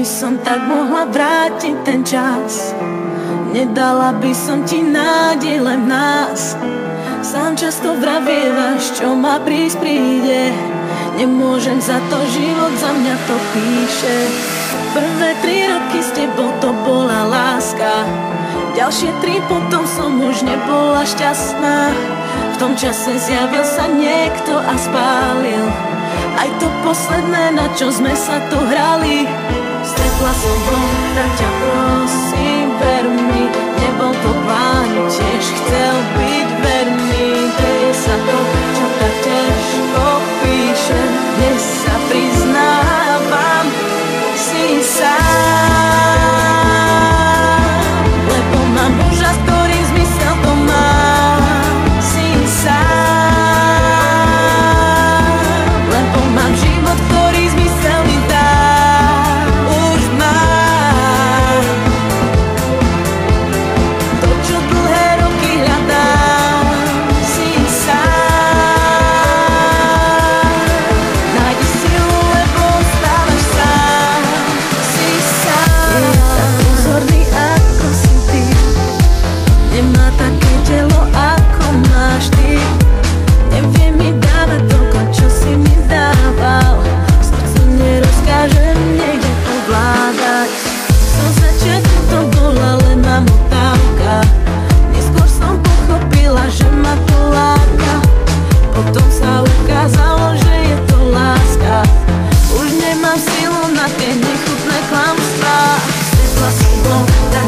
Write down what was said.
by som tak mohla vrátiť ten čas, nedala by som ti nádej len v nás. Sám často vravievaš, čo má prísť príde, nemôžem za to, život za mňa to píše. Prvé 3 roky s tebou to bola láska, ďalšie 3 potom som už nebola šťastná. V tom čase zjavil sa niekto a spálil aj to posledné, na čo sme sa tu hrali. Stretla som ho, tak ťa prosím, ver mi, nebol to plán, tiež chcel byť verný. Deje sa to, čo tak ťažko píšem, dnes sa priznávam, si sám, lebo mám muža, s ktorým zmysel to má. Si sám, lebo mám život, ktorý zmysel mi dá. Už mám to, čo dlhé roky hľadám. Si sám, nájdi silu, lebo ostávaš sám. Si sám, je tak pozorný, ako si ty, nemá také telo, ako máš ty. Nevie mi dávať toľko, čo si mi dával, srdcu nerozkážem, nejde ovládať. Zo začiatku to bola len mamotávka, neskôr som pochopila, že ma to láka. Potom sa ukázalo, že je to láska. Už nemám silu na tie nechutné klamstvá. Stretla som ho, tak